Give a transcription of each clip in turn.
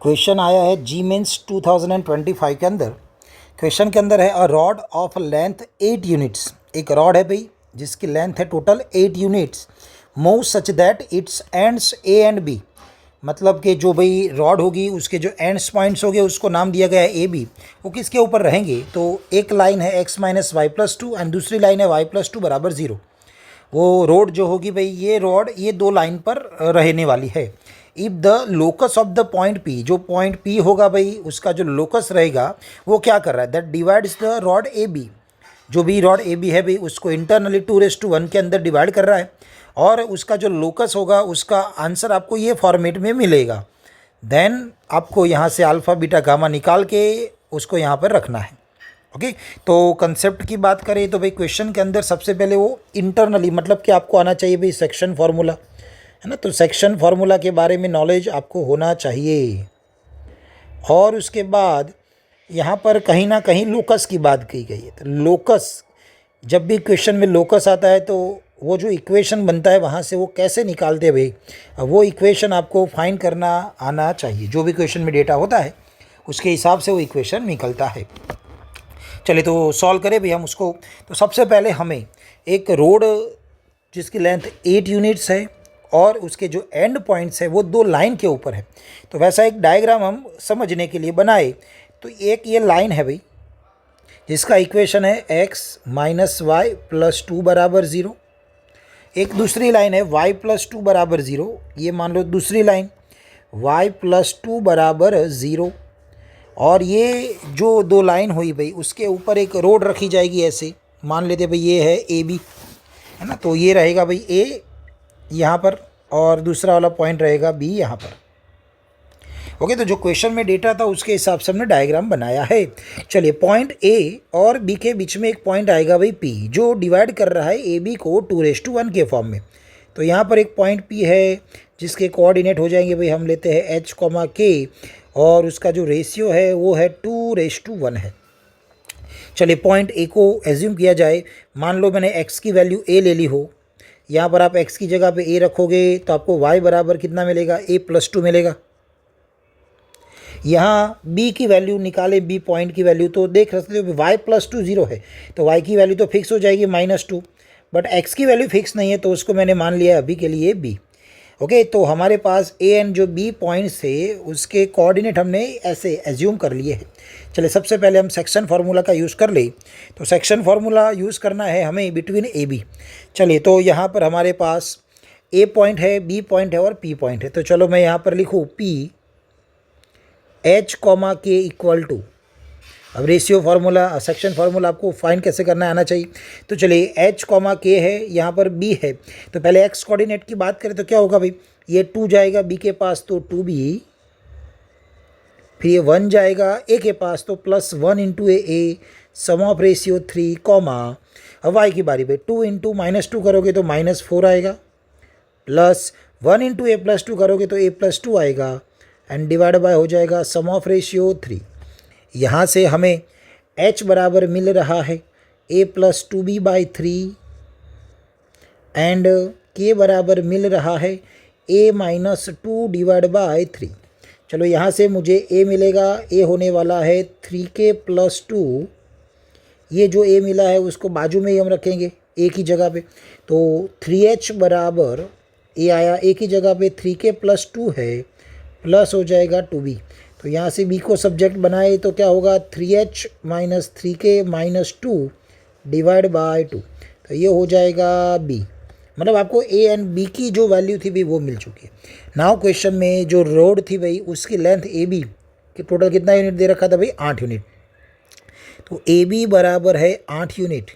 Question आया है जी mains 2025 के अंदर। क्वेश्चन के अंदर है a rod of length 8 units. एक रॉड है भाई जिसकी लेंथ है total 8 units, move such that its ends A and B. मतलब कि जो भाई रॉड होगी उसके जो एंड्स पॉइंट्स होंगे उसको नाम दिया गया है ए बी, वो किसके ऊपर रहेंगे। तो एक लाइन है x minus y plus two and दूसरी लाइन है y प्लस टू बराबर 0। वो रोड जो होगी भाई, ये रोड ये दो लाइन पर रहने वाली है। If the locus of the point P, जो पॉइंट पी होगा भाई उसका जो लोकस रहेगा वो क्या कर रहा है, that divides the rod A B. जो भी रॉड ए बी है भाई उसको इंटरनली 2:1 के अंदर डिवाइड कर रहा है, और उसका जो लोकस होगा उसका आंसर आपको ये फॉर्मेट में मिलेगा। देन आपको यहाँ से अल्फ़ा बीटा गामा निकाल के उसको यहाँ पर रखना है। ओके, तो कंसेप्ट की बात करें तो भाई क्वेश्चन के अंदर सबसे पहले वो इंटरनली मतलब कि आपको आना चाहिए भाई सेक्शन फार्मूला, है ना। तो सेक्शन फार्मूला के बारे में नॉलेज आपको होना चाहिए। और उसके बाद यहाँ पर कहीं ना कहीं लोकस की बात की गई है। तो लोकस, जब भी क्वेश्चन में लोकस आता है तो वो जो इक्वेशन बनता है वहाँ से वो कैसे निकालते हैं भाई, वो इक्वेशन आपको फाइंड करना आना चाहिए। जो भी क्वेश्चन में डेटा होता है उसके हिसाब से वो इक्वेशन निकलता है। चलिए तो सॉल्व करें भी हम उसको। तो सबसे पहले हमें एक रोड जिसकी लेंथ 8 यूनिट्स है और उसके जो एंड पॉइंट्स है वो दो लाइन के ऊपर है, तो वैसा एक डायग्राम हम समझने के लिए बनाए। तो एक ये लाइन है भाई जिसका इक्वेशन है x minus y plus two बराबर 0। एक दूसरी लाइन है y प्लस टू बराबर 0, ये मान लो दूसरी लाइन y प्लस टू बराबर 0। और ये जो दो लाइन हुई भाई उसके ऊपर एक रोड रखी जाएगी ऐसे, मान लेते भाई ये है ए बी, है ना। तो ये रहेगा भाई ए यहाँ पर और दूसरा वाला पॉइंट रहेगा बी यहाँ पर। ओके, तो जो क्वेश्चन में डेटा था उसके हिसाब से हमने डायग्राम बनाया है। चलिए, पॉइंट ए और बी के बीच में एक पॉइंट आएगा भाई पी, जो डिवाइड कर रहा है ए बी को 2:1 के फॉर्म में। तो यहाँ पर एक पॉइंट पी है जिसके कोऑर्डिनेट हो जाएंगे भाई, हम लेते हैं एच कॉमा के, और उसका जो रेशियो है वो है 2:1 है। चलिए, पॉइंट ए को एज्यूम किया जाए। मान लो मैंने x की वैल्यू a ले ली हो, यहाँ पर आप x की जगह पे a रखोगे तो आपको y बराबर कितना मिलेगा, a प्लस 2 मिलेगा। यहाँ b की वैल्यू निकाले, b पॉइंट की वैल्यू, तो देख सकते हो y प्लस 2 0 है, तो y की वैल्यू तो फिक्स हो जाएगी -2, बट x की वैल्यू फिक्स नहीं है तो उसको मैंने मान लिया अभी के लिए b। ओके, तो हमारे पास ए एंड जो बी पॉइंट्स थे उसके कोऑर्डिनेट हमने ऐसे एज्यूम कर लिए हैं। चलिए, सबसे पहले हम सेक्शन फार्मूला का यूज़ कर ले। तो सेक्शन फार्मूला यूज़ करना है हमें बिटवीन ए बी। चलिए, तो यहाँ पर हमारे पास ए पॉइंट है, बी पॉइंट है और पी पॉइंट है। तो चलो मैं यहाँ पर लिखूँ पी एच कॉमा के इक्वल टू, अब रेशियो फार्मूला सेक्शन फार्मूला आपको फाइंड कैसे करना आना चाहिए। तो चलिए, h कॉमा के है, यहाँ पर b है, तो पहले x कोऑर्डिनेट की बात करें तो क्या होगा भाई, ये 2 जाएगा b के पास तो 2b, फिर ये 1 जाएगा a के पास तो +1 into A, sum of ratio 3 comma, अब y की बारी भाई 2 इंटू -2 करोगे तो -4 आएगा, +1 इंटू a प्लस 2 करोगे तो a प्लस 2 आएगा, एंड डिवाइड बाय हो जाएगा सम ऑफ रेशियो 3। यहाँ से हमें h बराबर मिल रहा है a plus 2b/3 and k बराबर मिल रहा है a माइनस 2 डिवाइड बाय 3। चलो, यहाँ से मुझे a मिलेगा, a होने वाला है 3k प्लस 2। ये जो a मिला है उसको बाजू में ही हम रखेंगे a की जगह पे, तो 3h बराबर a आया, a की जगह पे 3k प्लस 2 है, प्लस हो जाएगा 2b। तो यहाँ से b को सब्जेक्ट बनाए तो क्या होगा, 3h minus 3k minus 2 divide by 2, तो ये हो जाएगा b। मतलब आपको a एंड b की जो वैल्यू थी भाई वो मिल चुकी है। नाउ क्वेश्चन में जो रोड थी भाई उसकी लेंथ ए बी कि टोटल कितना यूनिट दे रखा था भाई, 8 यूनिट। तो ए बी बराबर है 8 यूनिट।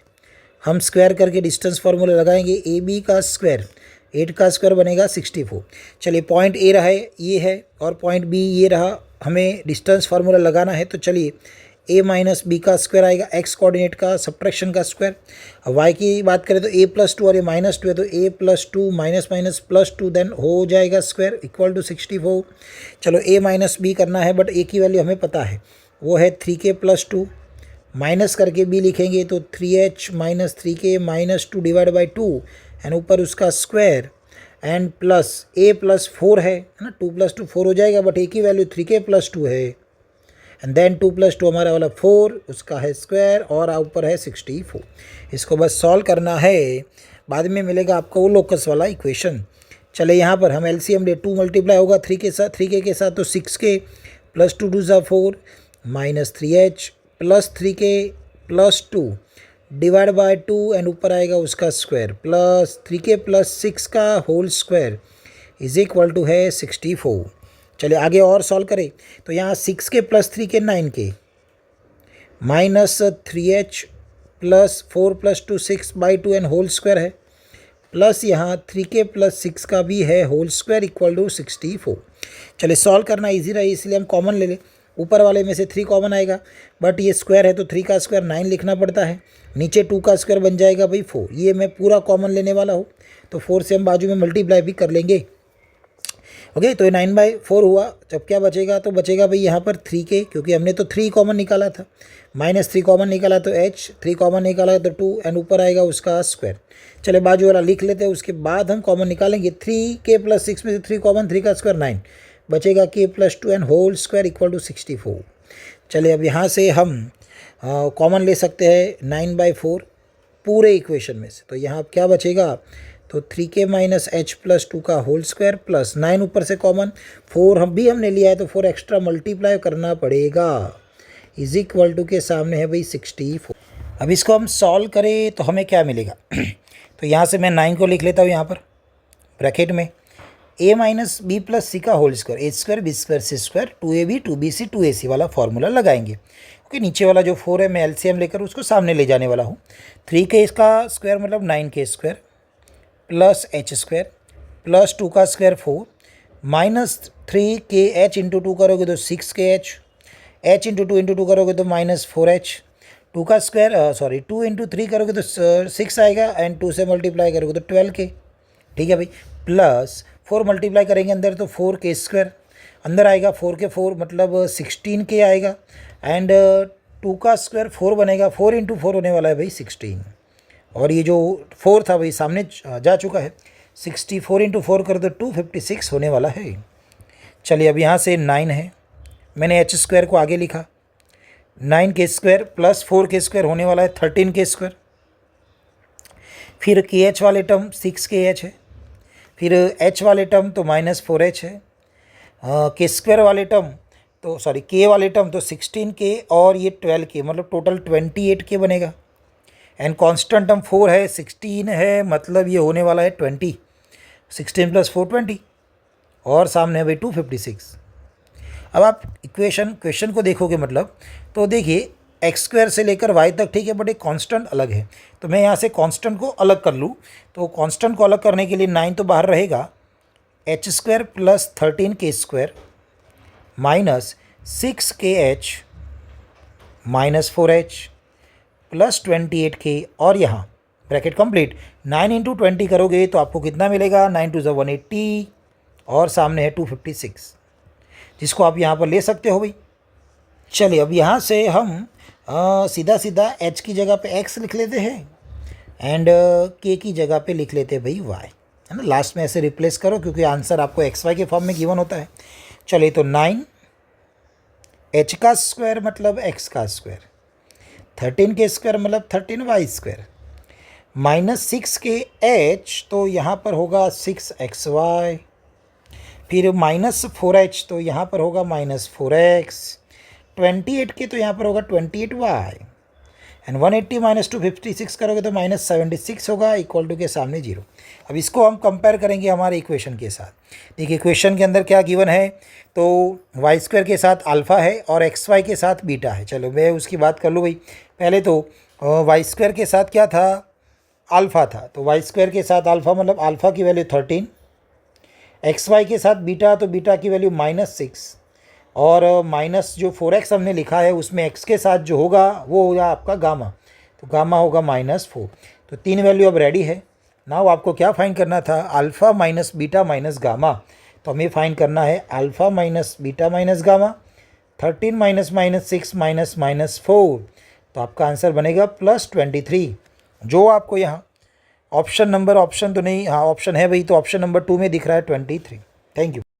हम स्क्वायर करके डिस्टेंस फार्मूला लगाएंगे, ए बी का स्क्वायर 8 का स्क्वायर बनेगा 64। चलिए, पॉइंट ए रहा है ये है और पॉइंट बी ये रहा, हमें डिस्टेंस फार्मूला लगाना है। तो चलिए, a माइनस बी का स्क्वायर आएगा, x कोऑर्डिनेट का सब्ट्रैक्शन का स्क्वायर। अब y की बात करें तो a प्लस 2 और ये -2 है, तो a plus 2 minus minus plus 2 then हो जाएगा स्क्वायर इक्वल टू 64। चलो, a माइनस बी करना है बट a की वैल्यू हमें पता है वो है 3k प्लस 2, माइनस करके b लिखेंगे तो 3h minus 3k minus 2 divide by 2 and ऊपर उसका square and plus A plus 4 है ना, 2 + 2 4 हो जाएगा, बट ए की वैल्यू 3k + 2 है, एंड देन 2 + 2 हमारा वाला 4, उसका है स्क्वायर और ऊपर है 64। इसको बस सॉल्व करना है, बाद में मिलेगा आपको वो लोकस वाला इक्वेशन। चले यहाँ पर हम एलसीएम ले, 2 मल्टीप्लाई होगा 3 के साथ, 3k के साथ तो 6k + 2 2 4 -3h + 3k + 2 divide by 2 and ऊपर आएगा उसका स्क्वायर प्लस 3k + 6 का whole square is equal to है 64। चलिए आगे और सॉल्व करें तो यहाँ 6k + 3k 9k -3h + 4 + 2 6/2 and whole square है, प्लस यहाँ 3k + 6 का भी है होल स्क्वायर इक्वल टू 64। चलिए सॉल्व करना इजी रहे इसलिए हम कॉमन ले लें, ऊपर वाले में से 3 कॉमन आएगा, बट ये स्क्वायर है तो 3 का स्क्वायर 9 लिखना पड़ता है, नीचे 2 का स्क्वायर बन जाएगा भाई 4, ये मैं पूरा कॉमन लेने वाला हूँ तो 4 से हम बाजू में मल्टीप्लाई भी कर लेंगे। ओके, तो ये 9/4 हुआ, जब क्या बचेगा तो बचेगा भाई यहाँ पर 3k, क्योंकि हमने तो 3 कॉमन निकाला था, -3 कॉमन निकाला तो h, 3 कॉमन निकाला तो 2 एंड ऊपर आएगा उसका स्क्वायर। चले बाजू वाला लिख लेते हैं, उसके बाद हम कॉमन निकालेंगे, 3k + 6 में से 3 कॉमन, 3 का स्क्वायर 9 बचेगा, k + 2 and whole square equal to 64। चले अब यहाँ से हम कॉमन ले सकते हैं 9/4 पूरे इक्वेशन में से, तो यहाँ क्या बचेगा तो 3k - h + 2 का होल स्क्वायर प्लस 9 ऊपर से कॉमन, 4 हमने लिया है तो 4 एक्स्ट्रा मल्टीप्लाई करना पड़ेगा, इज इक्वल टू के सामने है भाई 64। अब इसको हम सॉल्व करें तो हमें क्या मिलेगा तो यहाँ से मैं 9 को लिख लेता हूँ यहाँ पर ब्रैकेट में, a - b + c का whole square, a² b² c² 2ab 2bc 2ac वाला फॉर्मूला लगाएंगे। ओके, नीचे वाला जो 4 है मैं एलसीएम लेकर उसको सामने ले जाने वाला हूँ, 3k इसका स्क्वायर मतलब 9k² प्लस h² प्लस 2 का स्क्वायर 4 -3kh इंटू 2 करोगे तो 6kh, h इंटू 2 इंटू 2 करोगे तो -4h, 2 का स्क्वायर 2 इंटू 3 करोगे तो 6 आएगा एंड 2 से मल्टीप्लाई करोगे तो 12k, ठीक है भाई, प्लस 4 मल्टीप्लाई करेंगे अंदर तो 4k² अंदर आएगा, 4k 4 मतलब 16k आएगा एंड 2 का स्क्वायर 4 बनेगा, 4 इंटू 4 होने वाला है भाई 16, और ये जो 4 था भाई सामने जा चुका है, 64 इंटू 4 कर दो 256 होने वाला है। चलिए अब यहाँ से 9 है, मैंने h² को आगे लिखा, 9k² प्लस 4k² होने वाला है 13k², फिर kh वाले टर्म 6kh है, फिर h वाले टर्म तो -4h है, k² वाले टर्म तो k वाले टर्म तो 16k और ये 12k मतलब टोटल 28k बनेगा, एंड कांस्टेंट टर्म 4 है, 16 है, मतलब ये होने वाला है 20, 16 + 4 20 और सामने है भाई 256। अब आप क्वेश्चन को देखोगे मतलब तो देखिए x² से लेकर y तक ठीक है, बट एक कांस्टेंट अलग है, तो मैं यहाँ से कांस्टेंट को अलग कर लूँ, तो कांस्टेंट को अलग करने के लिए 9 तो बाहर रहेगा, h² plus 13k² minus 6kh -4h plus 28k और यहाँ ब्रैकेट कंप्लीट, 9 इंटू 20 करोगे तो आपको कितना मिलेगा, 9 × 2 = 180 और सामने है 256, जिसको आप यहाँ पर ले सकते हो भाई। चलिए अब यहाँ से हम सीधा h की जगह पे x लिख लेते हैं एंड k की जगह पे लिख लेते हैं भाई y, है ना, लास्ट में ऐसे रिप्लेस करो क्योंकि आंसर आपको xy के फॉर्म में गिवन होता है। चलिए तो 9 h का स्क्वायर मतलब x का स्क्वायर, 13k² मतलब 13y² -6kh तो यहाँ पर होगा 6xy, फिर -4h तो यहाँ पर होगा -4x, 28k तो यहाँ पर होगा 28y एंड 180 - 256 करोगे तो -76 होगा इक्वल टू के सामने 0। अब इसको हम कंपेयर करेंगे हमारे इक्वेशन के साथ। देखिए इक्वेशन के अंदर क्या गिवन है, तो y² के साथ अल्फ़ा है और xy के साथ बीटा है। चलो मैं उसकी बात कर लूँ भाई, पहले तो y² के साथ क्या था, अल्फ़ा था, तो y² के साथ अल्फ़ा मतलब अल्फ़ा की वैल्यू 13, xy के साथ बीटा तो बीटा की वैल्यू -6 और माइनस जो 4x हमने लिखा है उसमें x के साथ जो होगा वो होगा आपका गामा, तो गामा होगा -4। तो 3 वैल्यू अब रेडी है। नाउ आपको क्या फाइंड करना था, alpha minus beta minus gamma, तो हमें फाइंड करना है alpha minus beta minus gamma, 13 -6 -4, तो आपका आंसर बनेगा +23, जो आपको यहाँ ऑप्शन तो नहीं, हाँ ऑप्शन है भाई, तो ऑप्शन नंबर 2 में दिख रहा है 23। Thank you.